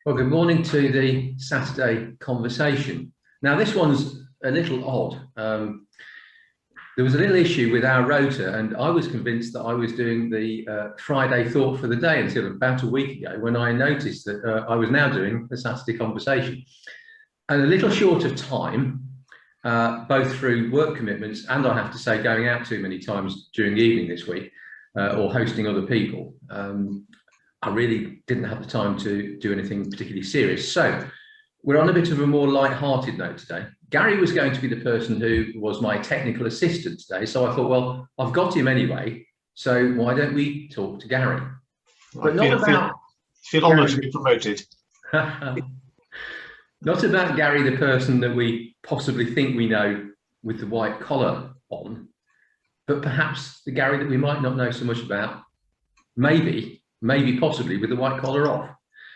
Well, good morning to the Saturday conversation. Now, this one's a little odd. There was a little issue with our rota, and I was convinced that I was doing the Friday thought for the day until about a week ago, when I noticed that I was now doing the Saturday conversation. And a little short of time, both through work commitments and, I have to say, going out too many times during the evening this week, or hosting other people, I really didn't have the time to do anything particularly serious. So we're on a bit of a more light-hearted note today. Gary was going to be the person who was my technical assistant today. So I thought, well, I've got him anyway, so why don't we talk to Gary? But feel honoured to be promoted. Not about Gary, the person that we possibly think we know with the white collar on, but perhaps the Gary that we might not know so much about, maybe possibly with the white collar off.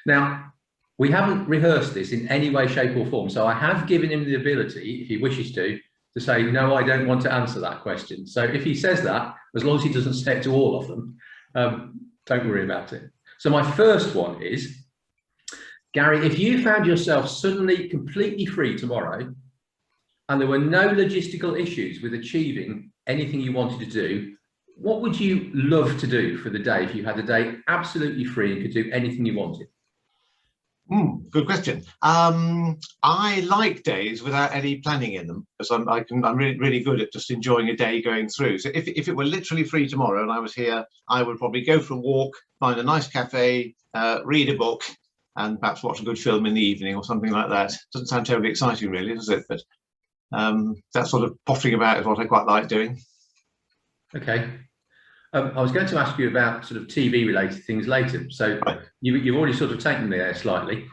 Now, we haven't rehearsed this in any way, shape or form, so I have given him the ability, if he wishes to say, no, I don't want to answer that question. So if he says that, as long as he doesn't stick to all of them, don't worry about it. So my first one is, Gary, if you found yourself suddenly completely free tomorrow and there were no logistical issues with achieving anything you wanted to do, what would you love to do for the day if you had a day absolutely free and could do anything you wanted? Good question. I like days without any planning in them, because I'm really good at just enjoying a day going through. So if it were literally free tomorrow and I was here, I would probably go for a walk, find a nice cafe, read a book, and perhaps watch a good film in the evening or something like that. Doesn't sound terribly exciting, really, does it? But that sort of pottering about is what I quite like doing. Okay. I was going to ask you about sort of TV related things later. So right. You've already sort of taken me there slightly.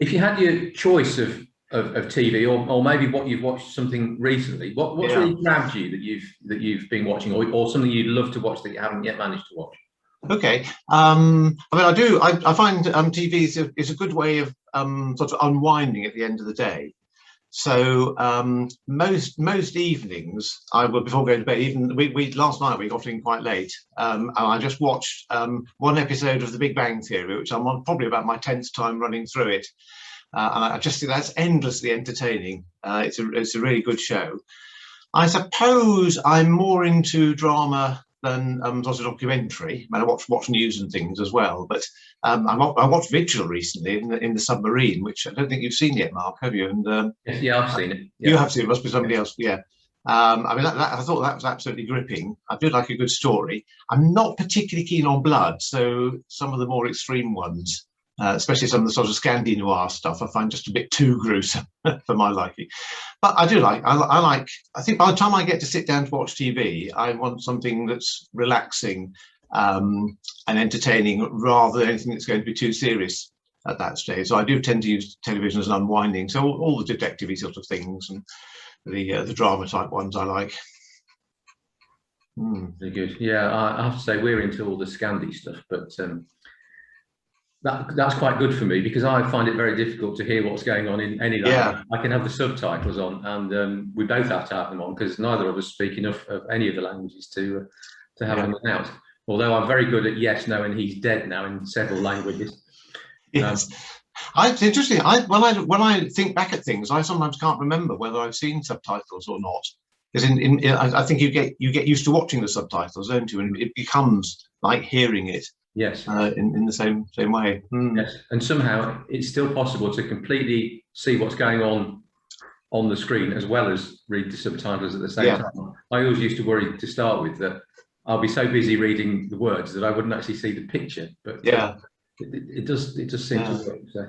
If you had your choice of TV, or maybe what you've watched something recently, what's really grabbed you that you've been watching, or something you'd love to watch that you haven't yet managed to watch? Okay. I mean, I find TV is a good way of sort of unwinding at the end of the day. So most evenings I will, before going to bed, even we last night we got in quite late, and I just watched one episode of The Big Bang Theory, which I'm on probably about my 10th time running through it, and I just think that's endlessly entertaining. It's a really good show. I suppose I'm more into drama than sort of documentary. I mean, I watch news and things as well, but I watched Vigil recently in the submarine, which I don't think you've seen yet, Mark, have you? And yeah, I've seen it. Yeah. You have seen it. Must be somebody else. Yeah. I mean, I thought that was absolutely gripping. I do like a good story. I'm not particularly keen on blood, so some of the more extreme ones, especially some of the sort of Scandi noir stuff, I find just a bit too gruesome for my liking. But I do like. I think by the time I get to sit down to watch TV, I want something that's relaxing and entertaining, rather than anything that's going to be too serious at that stage. So I do tend to use television as an unwinding. So all the detective-y sort of things and the drama type ones I like. Very good. Yeah, I have to say we're into all the Scandi stuff, but that's quite good for me, because I find it very difficult to hear what's going on in any language. I can have the subtitles on, and we both have to have them on, because neither of us speak enough of any of the languages to have them out. Although I'm very good at yes, no, and he's dead now in several languages. Yes. It's interesting. When I think back at things, I sometimes can't remember whether I've seen subtitles or not. Because I think you get used to watching the subtitles, don't you? And it becomes like hearing it. Yes. In the same way. Yes. And somehow it's still possible to completely see what's going on the screen as well as read the subtitles at the same time. I always used to worry to start with that I'll be so busy reading the words that I wouldn't actually see the picture. But it does seem to work. So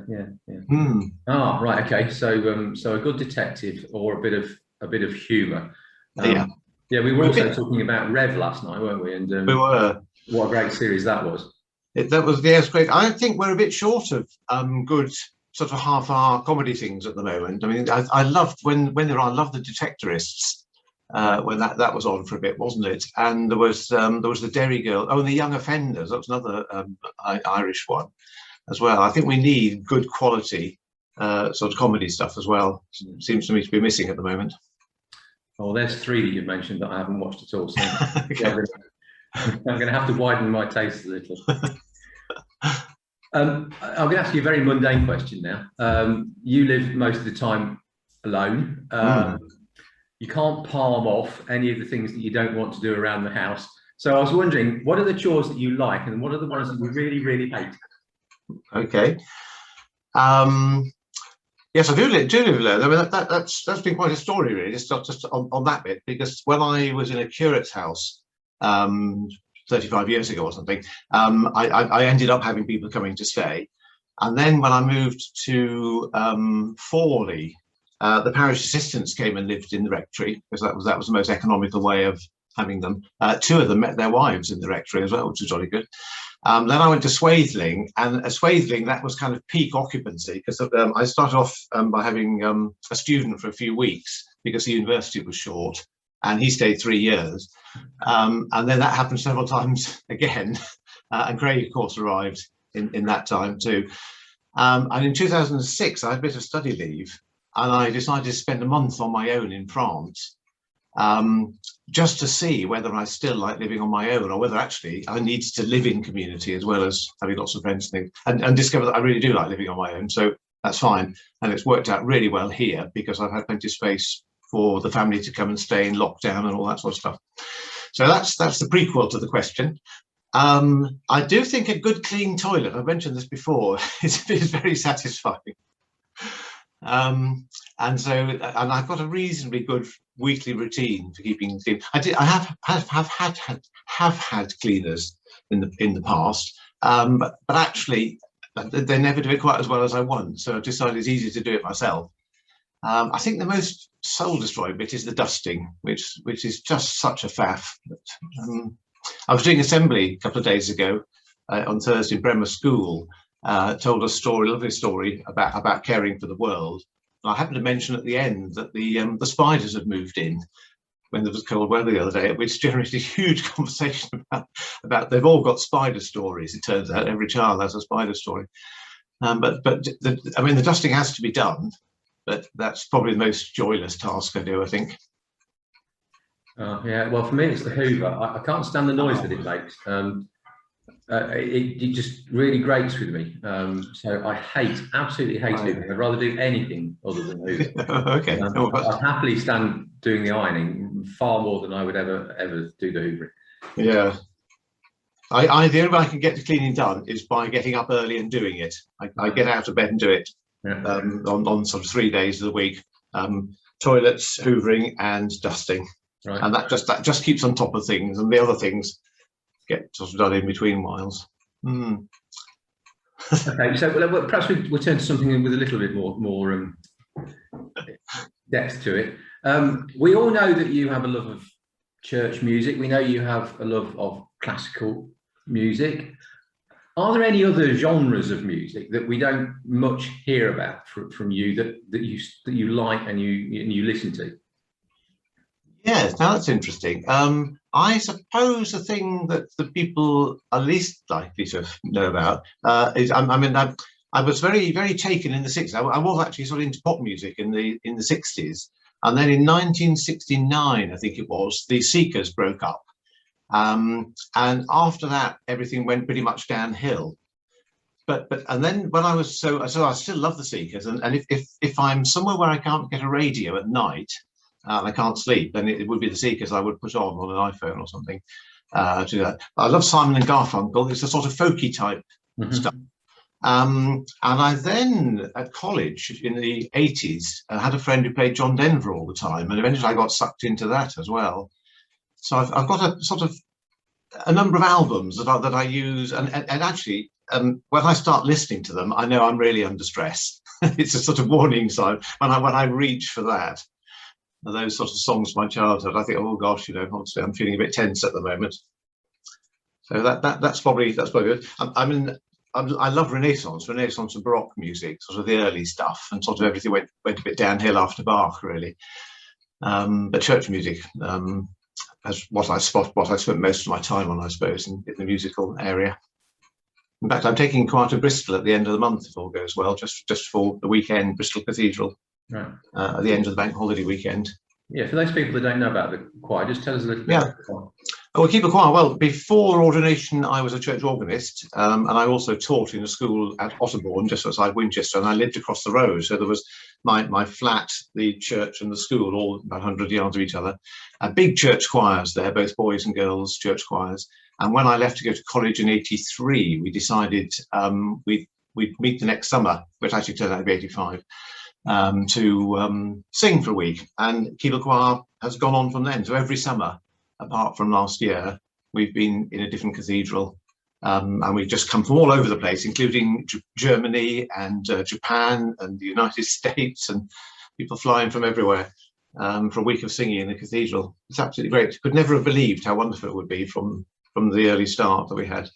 Ah, right. Okay. So so a good detective or a bit of humour. We were also talking about Rev last night, weren't we? And we were. What a great series that was. That was great. I think we're a bit short of good sort of half-hour comedy things at the moment. I mean, I loved when I loved the Detectorists when that was on for a bit, wasn't it? And there was the Derry Girl. Oh, and the Young Offenders. That was another Irish one as well. I think we need good quality sort of comedy stuff as well. Seems to me to be missing at the moment. Oh, there's three that you've mentioned that I haven't watched at all. So I'm going to have to widen my taste a little. I'm going to ask you a very mundane question now. You live most of the time alone. Mm. You can't palm off any of the things that you don't want to do around the house. So I was wondering, what are the chores that you like, and what are the ones that you really, really hate? Okay. Um, yes, I do live alone. I mean, that's been quite a story, really. It's not just on that bit, because when I was in a curate's house, um, 35 years ago or something, I ended up having people coming to stay. And then when I moved to Forley, the parish assistants came and lived in the rectory, because that was the most economical way of having them. Two of them met their wives in the rectory as well, which was jolly good. Then I went to Swaithling, and at Swaithling, that was kind of peak occupancy, because I started off by having a student for a few weeks because the university was short, and he stayed 3 years. And then that happened several times again. And Craig, of course, arrived in that time too. And in 2006, I had a bit of study leave, and I decided to spend a month on my own in France, just to see whether I still like living on my own, or whether actually I needed to live in community as well as having lots of friends and things, and discover that I really do like living on my own. So that's fine. And it's worked out really well here, because I've had plenty of space for the family to come and stay in lockdown and all that sort of stuff. So that's the prequel to the question. I do think a good clean toilet, I've mentioned this before, is very satisfying. And I've got a reasonably good weekly routine for keeping clean. I have had cleaners in the past, but actually they never do it quite as well as I want. So I've decided it's easier to do it myself. I think the most soul destroying bit is the dusting, which is just such a faff. But, I was doing assembly a couple of days ago on Thursday in Bremer School. Told a lovely story about caring for the world. And I happened to mention at the end that the spiders had moved in when there was cold weather the other day, which generated a huge conversation about they've all got spider stories. It turns out every child has a spider story. I mean, the dusting has to be done, but that's probably the most joyless task I do, I think. Yeah, well, for me, it's the Hoover. I can't stand the noise that it makes. It just really grates with me. So I absolutely hate Hoover. I'd rather do anything other than Hoover. Okay. I'd happily stand doing the ironing far more than I would ever do the Hoovering. Yeah. The only way I can get the cleaning done is by getting up early and doing it. I get out of bed and do it on sort of 3 days of the week. Toilets, hoovering, and dusting. Right. And that just keeps on top of things, and the other things get sort of done in between whiles. Okay, so perhaps we'll turn to something with a little bit more depth to it. We all know that you have a love of church music. We know you have a love of classical music. Are there any other genres of music that we don't much hear about from you that you like and you listen to? Yes, now that's interesting. I suppose the thing that the people are least likely to know about is, I was very, very taken in the 60s. I was actually sort of into pop music in the 60s. And then in 1969, I think it was, the Seekers broke up. And after that, everything went pretty much downhill. And then when I was so I still love the Seekers. And if I'm somewhere where I can't get a radio at night, and I can't sleep, then it would be the Seekers I would put on an iPhone or something to do that. I love Simon and Garfunkel. It's a sort of folky type stuff. And I then, at college in the 80s, had a friend who played John Denver all the time, and eventually I got sucked into that as well. So I've got a sort of a number of albums that I use, and actually, when I start listening to them, I know I'm really under stress. It's a sort of warning sign when I reach for that. Those sort of songs from my childhood, I think, oh gosh, obviously I'm feeling a bit tense at the moment. So that's probably good. I love Renaissance and Baroque music, sort of the early stuff, and sort of everything went a bit downhill after Bach, really. But church music is what I spent most of my time on, I suppose, in the musical area. In fact, I'm taking choir to Bristol at the end of the month, if all goes well, just for the weekend, Bristol Cathedral. Right. At the end of the bank holiday weekend. Yeah, for those people that don't know about the choir, just tell us a little bit. Yeah. Oh, well, keep a choir. Well, before ordination, I was a church organist, and I also taught in a school at Otterbourne, just outside Winchester, and I lived across the road. So there was my flat, the church, and the school, all about 100 yards of each other. Big church choirs there, both boys and girls church choirs. And when I left to go to college in '83, we decided we'd meet the next summer, which actually turned out to be '85, to sing for a week. And Keble Choir has gone on from then. So every summer, apart from last year, we've been in a different cathedral, and we've just come from all over the place, including Germany and Japan and the United States, and people flying from everywhere for a week of singing in the cathedral. It's absolutely great. Could never have believed how wonderful it would be from the early start that we had.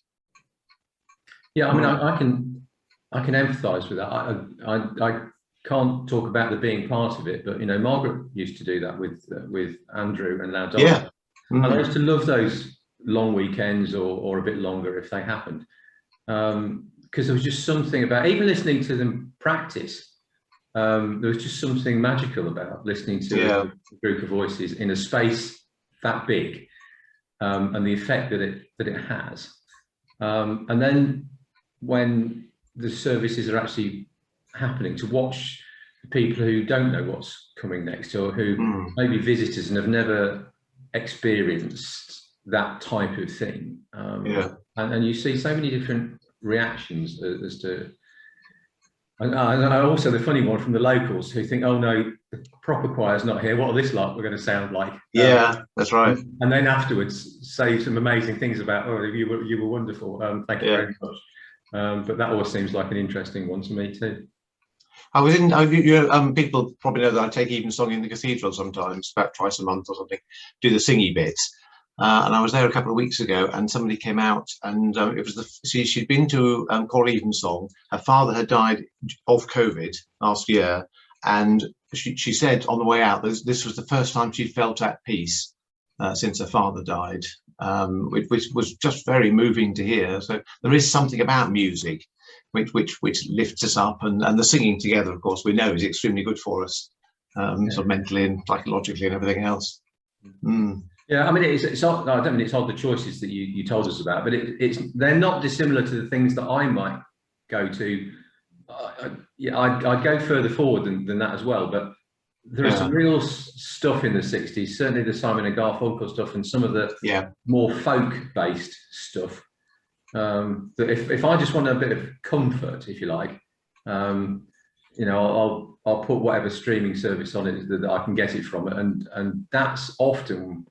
Yeah, I mean, I can empathise with that. I can't talk about the being part of it, but you know, Margaret used to do that with Andrew and Laudon. Yeah. And I used to love those long weekends or a bit longer if they happened, because there was just something about even listening to them practice. There was just something magical about listening to a group of voices in a space that big, and the effect that it has. And then when the services are actually happening, to watch people who don't know what's coming next, or who may be visitors and have never experienced that type of thing, and you see so many different reactions as to, and also the funny one from the locals who think, oh no, the proper choir's not here, what are this like we're going to sound like? That's right. And then afterwards say some amazing things about, oh, you were wonderful, thank you very much. But that always seems like an interesting one to me too. I was in, people probably know that I take evensong in the cathedral sometimes, about twice a month or something, do the singy bits. And I was there a couple of weeks ago, and somebody came out, and it was she'd been to choral evensong. Her father had died of COVID last year, and she said on the way out, this was the first time she felt at peace since her father died, which was just very moving to hear. So there is something about music which lifts us up, and the singing together, of course, we know is extremely good for us, sort of mentally and psychologically and everything else. Yeah, I mean, it's odd, I don't mean it's odd the choices that you told us about, but they're not dissimilar to the things that I might go to. I'd go further forward than that as well, but there is some real stuff in the 60s, certainly the Simon and Garfunkel stuff, and some of the more folk-based stuff. That if I just want a bit of comfort, if you like, you know, I'll put whatever streaming service on it that I can get it from, and that's often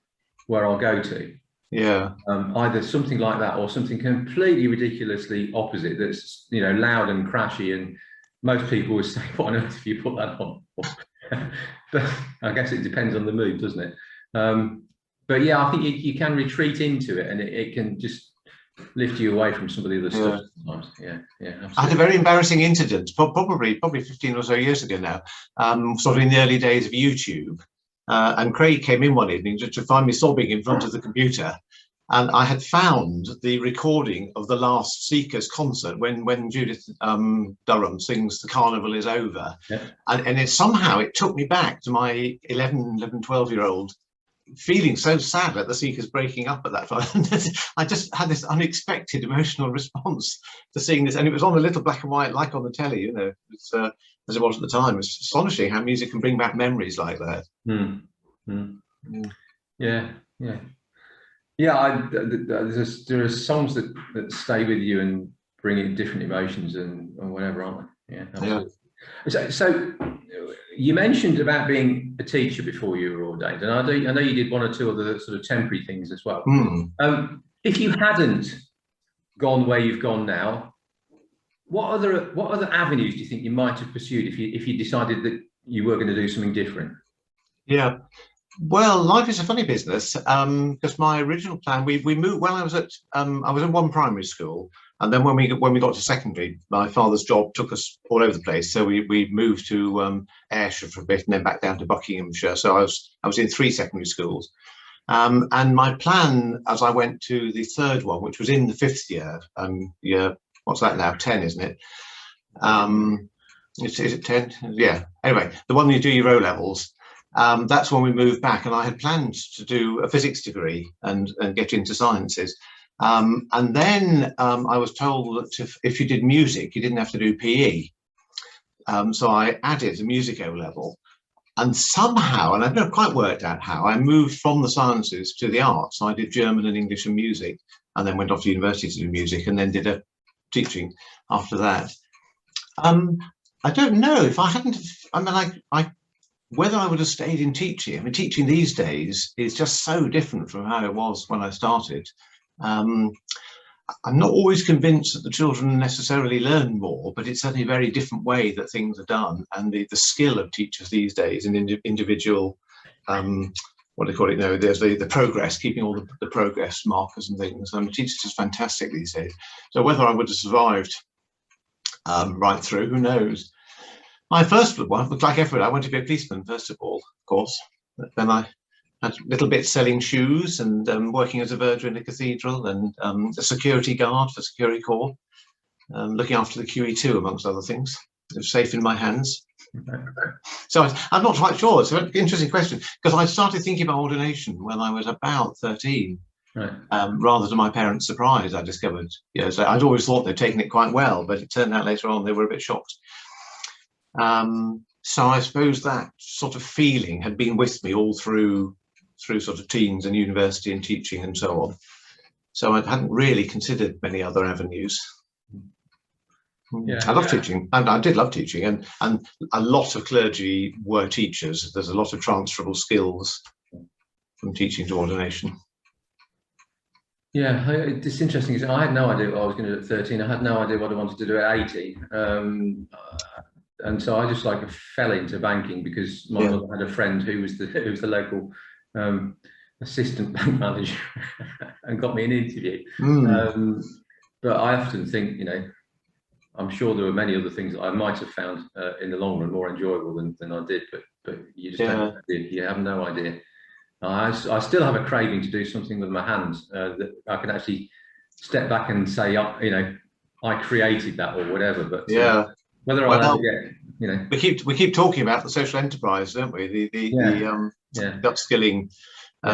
where I'll go to. Either something like that or something completely ridiculously opposite that's, you know, loud and crashy, and most people would say, what on earth have you put that on? But I guess it depends on the mood, doesn't it? But yeah, I think you can retreat into it, and it can just lift you away from some of the other stuff sometimes. Absolutely. I had a very embarrassing incident, probably 15 or so years ago now, sort of in the early days of YouTube. And Craig came in one evening to find me sobbing in front of the computer, and I had found the recording of the last Seekers concert when Judith Durham sings "The Carnival Is Over," and somehow it took me back to my 12-year-old, feeling so sad at the Seekers breaking up at that time. I just had this unexpected emotional response to seeing this, and it was on a little black and white, like on the telly, you know, as it was at the time. It's astonishing how music can bring back memories like that. There are songs that stay with you and bring in different emotions and whatever, aren't they? Absolutely. So you mentioned about being a teacher before you were ordained, and I know you did one or two other sort of temporary things as well. If you hadn't gone where you've gone now, what other avenues do you think you might have pursued if you decided that you were going to do something different? Well, life is a funny business, because my original plan, we moved. Well, I was in one primary school, and then when we got to secondary, my father's job took us all over the place. So we moved to Ayrshire for a bit, and then back down to Buckinghamshire. So I was in 3 secondary schools, and my plan as I went to the 3rd one, which was in the 5th year, what's that now? 10, isn't it? Is it 10? Yeah. Anyway, the one you do your O levels. That's when we moved back, and I had planned to do a physics degree and get into sciences. And then I was told that if you did music, you didn't have to do PE. So I added a music O level. And somehow, and I've never quite worked out how, I moved from the sciences to the arts. I did German and English and music, and then went off to university to do music, and then did a teaching after that. I don't know if I hadn't, I mean, whether I would have stayed in teaching. I mean, teaching these days is just so different from how it was when I started. I'm not always convinced that the children necessarily learn more, but it's certainly a very different way that things are done. And the skill of teachers these days in individual, what do they call it now? There's the progress, keeping all the progress markers and things. Teachers is fantastic these days. So whether I would have survived right through, who knows? My first one, like everyone, I wanted to be a policeman, first of all, of course. But then I had little bits selling shoes and working as a verger in a cathedral and a security guard for Security Corps, looking after the QE2, amongst other things. It was safe in my hands. So I'm not quite sure. It's an interesting question, because I started thinking about ordination when I was about 13. Right. Rather to my parents' surprise, I discovered, so I'd always thought they'd taken it quite well, but it turned out later on they were a bit shocked. So I suppose that sort of feeling had been with me all through sort of teens and university and teaching and so on. So I hadn't really considered many other avenues. Yeah, I love teaching, and I did love teaching, and a lot of clergy were teachers. There's a lot of transferable skills from teaching to ordination. Yeah, it's interesting. I had no idea what I was going to do at 13. I had no idea what I wanted to do at 18. And so I just fell into banking because my mother had a friend who was the local assistant bank manager and got me an interview. But I often think, I'm sure there were many other things that I might have found in the long run more enjoyable than I did, but you just don't, you have no idea. I still have a craving to do something with my hands that I can actually step back and say, I created that or whatever. But whether I'll ever get, we keep talking about the social enterprise, don't we? The upskilling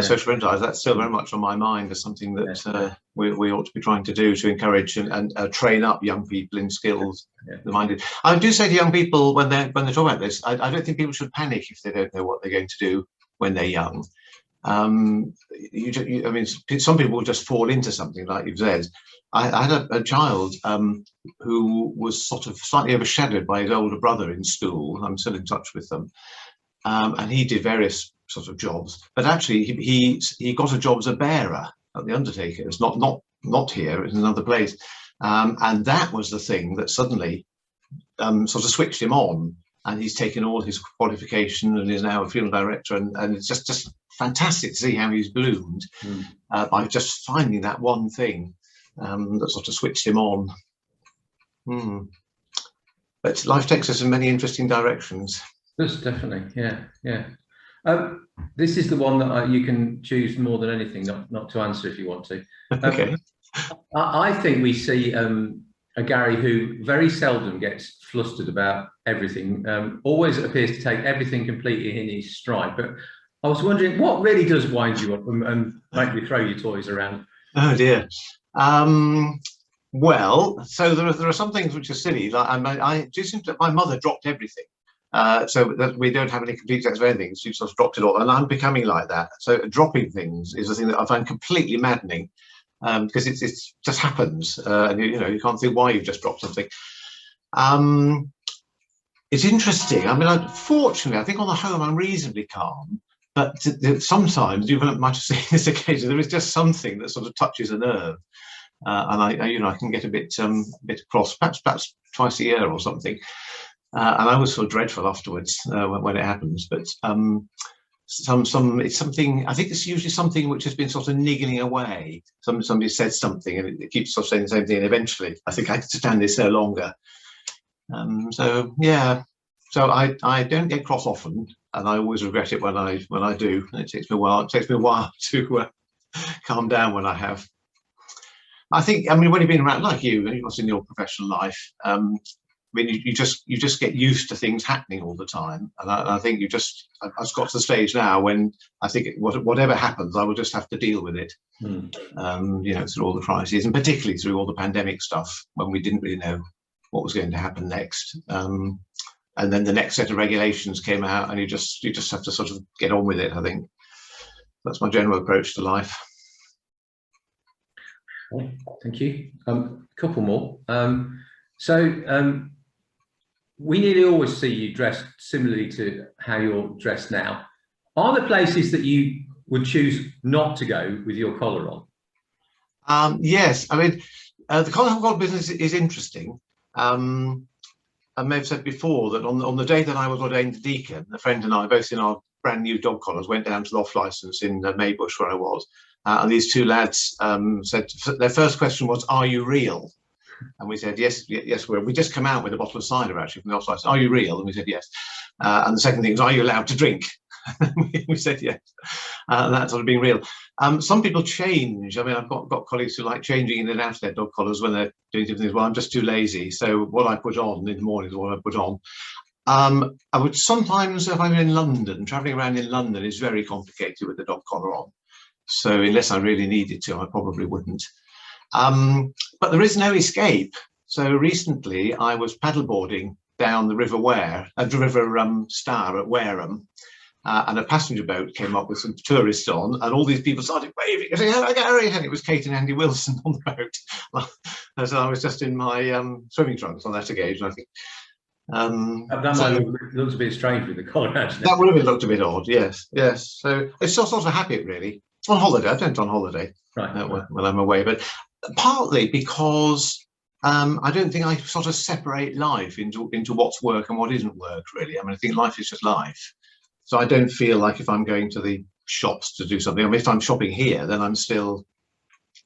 social enterprise. That's still very much on my mind as something that we ought to be trying to do to encourage and train up young people in skills. Minded. I do say to young people when they talk about this, I don't think people should panic if they don't know what they're going to do when they're young. I mean, some people will just fall into something, like you've said. I had a child who was sort of slightly overshadowed by his older brother in school. I'm still in touch with them, and he did various sort of jobs. But actually, he got a job as a bearer at the Undertakers, not here, in another place, and that was the thing that suddenly sort of switched him on. And he's taken all his qualification and is now a field director, and it's just fantastic to see how he's bloomed by just finding that one thing that sort of switched him on. But life takes us in many interesting directions. Yes, definitely, yeah. This is the one that you can choose more than anything not to answer if you want to. Okay. I think we see a Gary who very seldom gets flustered about everything, always appears to take everything completely in his stride. But I was wondering, what really does wind you up and make you throw your toys around? Oh dear. Well, so there are some things which are silly. Like I do seem to, my mother dropped everything, so that we don't have any complete sets of anything. She sort of dropped it all, and I'm becoming like that. So dropping things is a thing that I find completely maddening. Because it just happens, and you can't think why you've just dropped something. It's interesting. I mean, fortunately, I think on the whole I'm reasonably calm, but sometimes you might have seen this occasion. There is just something that sort of touches a nerve, and I can get a bit cross, perhaps twice a year or something, and I always feel dreadful afterwards when it happens. But it's something, I think it's usually something which has been sort of niggling away. Somebody says something and it keeps sort of saying the same thing, and eventually I think I can stand this no longer. So I don't get cross often, and I always regret it when I do. And it takes me a while to calm down when I have. I think, I mean, when you've been around like you, what's in your professional life, mean, you just get used to things happening all the time, and I think I've got to the stage now when I think whatever happens, I will just have to deal with it. You know, through all the crises, and particularly through all the pandemic stuff when we didn't really know what was going to happen next. And then the next set of regulations came out, and you just have to sort of get on with it. I think that's my general approach to life. Well, thank you. A couple more. We nearly always see you dressed similarly to how you're dressed now. Are there places that you would choose not to go with your collar on? Yes, I mean, the collar business is interesting. I may have said before that on the day that I was ordained deacon, a friend and I, both in our brand new dog collars, went down to the off licence in Maybush where I was, and these two lads said their first question was, "Are you real?" And we said, yes, we just come out with a bottle of cider actually from the off licence. "Are you real?" And we said yes. And the second thing is, "Are you allowed to drink?" We said yes. That's sort of being real. Some people change. I mean, I've got colleagues who like changing in and out of their dog collars when they're doing different things. Well, I'm just too lazy. So what I put on in the morning is what I put on. I would sometimes, if I'm in London, traveling around in London is very complicated with the dog collar on. So unless I really needed to, I probably wouldn't. But there is no escape. So recently I was paddleboarding down the River Stour at Wareham. And a passenger boat came up with some tourists on, and all these people started waving and saying, "Hello, Gary," and it was Kate and Andy Wilson on the boat. So I was just in my swimming trunks on that occasion, I think. That might look a bit strange with the collar, actually. That would have looked a bit odd, yes. So it's sort of a habit, really. On holiday, I don't on holiday when I'm away, but partly because I don't think I sort of separate life into what's work and what isn't work, really. I mean, I think life is just life. So I don't feel like if I'm going to the shops to do something, I mean, if I'm shopping here, then I'm still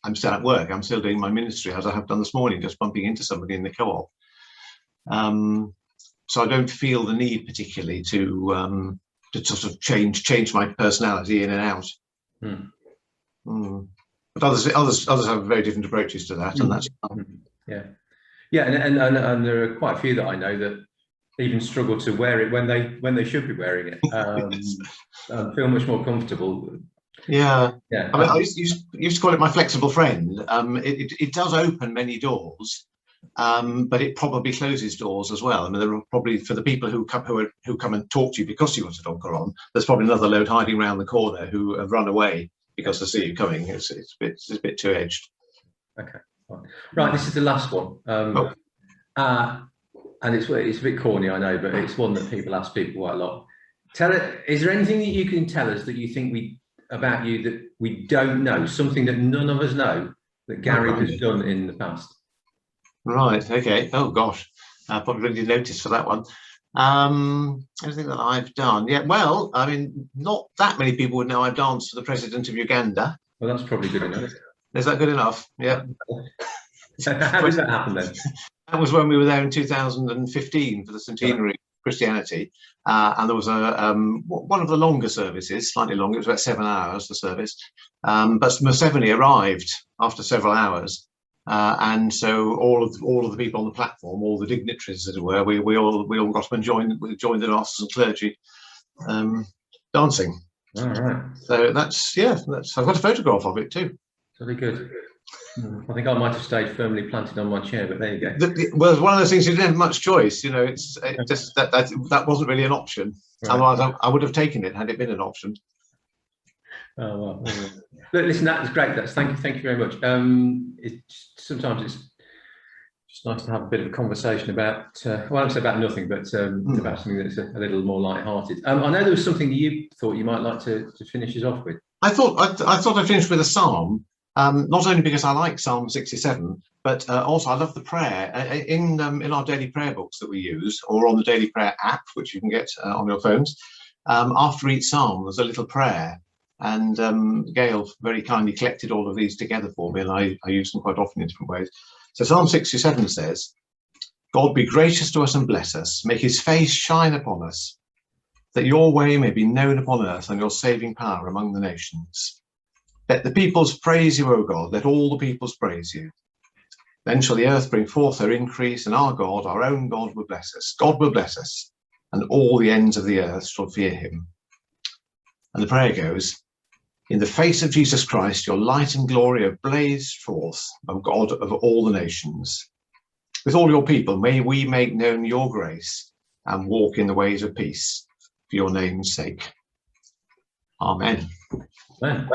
at work. I'm still doing my ministry as I have done this morning, just bumping into somebody in the co-op. So I don't feel the need particularly to sort of change my personality in and out. But others have very different approaches to that, and that's yeah, and there are quite a few that I know that even struggle to wear it when they should be wearing it. Feel much more comfortable. Yeah. I mean, I used to call it my flexible friend. It does open many doors, but it probably closes doors as well. I mean, there are probably, for the people who come and talk to you because you got a dog collar on, there's probably another load hiding around the corner who have run away because they see you coming. It's a bit too edged. Okay, right. This is the last one. And it's a bit corny, I know, but it's one that people ask people quite a lot. Is there anything that you can tell us that you think about you that we don't know, something that none of us know that Gary has done in the past? Right, okay. Oh gosh, I probably really noticed for that one. Anything that I've done? Yeah, well, I mean, not that many people would know I've danced for the president of Uganda. Well, that's probably good enough. Is that good enough? Yeah. How did that happen then? That was when we were there in 2015 for the centenary of Christianity, and there was one of the longer services, slightly longer. It was about 7 hours, the service, but Museveni arrived after several hours, and so all of the people on the platform, all the dignitaries, as it were, we all got up and joined the masters and clergy dancing. All right. So I've got a photograph of it too. Very good. I think I might have stayed firmly planted on my chair, but there you go. Well, it's one of those things you didn't have much choice, you know. It's just that wasn't really an option. Right. Otherwise, I would have taken it had it been an option. Oh well. Look, listen, that was great. Thank you very much. Sometimes it's just nice to have a bit of a conversation about. Well, I don't say about nothing, but about something that's a little more light-hearted. I know there was something you thought you might like to finish us off with. I thought I'd finish with a psalm. Not only because I like Psalm 67, but also I love the prayer. In our daily prayer books that we use, or on the daily prayer app, which you can get on your phones, after each psalm there's a little prayer. And Gail very kindly collected all of these together for me, and I use them quite often in different ways. So Psalm 67 says, "God be gracious to us and bless us, make his face shine upon us, that your way may be known upon earth and your saving power among the nations. Let the peoples praise you, O God, let all the peoples praise you. Then shall the earth bring forth her increase, and our God, our own God, will bless us. God will bless us, and all the ends of the earth shall fear him. And the prayer goes, in the face of Jesus Christ, your light and glory have blazed forth, O God of all the nations. With all your people, may we make known your grace and walk in the ways of peace for your name's sake. Amen. Amen.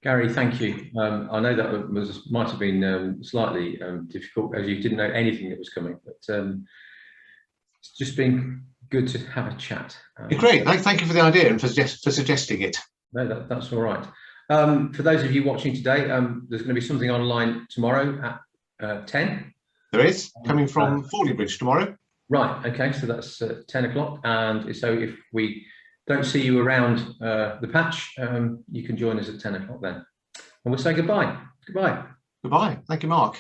Gary, thank you. I know that might have been slightly difficult as you didn't know anything that was coming, but it's just been good to have a chat. Great. Thank you for the idea and for suggesting it. No, that's all right. For those of you watching today, there's going to be something online tomorrow at 10. There is, coming from Fordingbridge tomorrow. Right, okay, so that's 10 o'clock. And so if we don't see you around the patch, you can join us at 10 o'clock then. And we'll say goodbye. Goodbye. Goodbye. Thank you, Mark.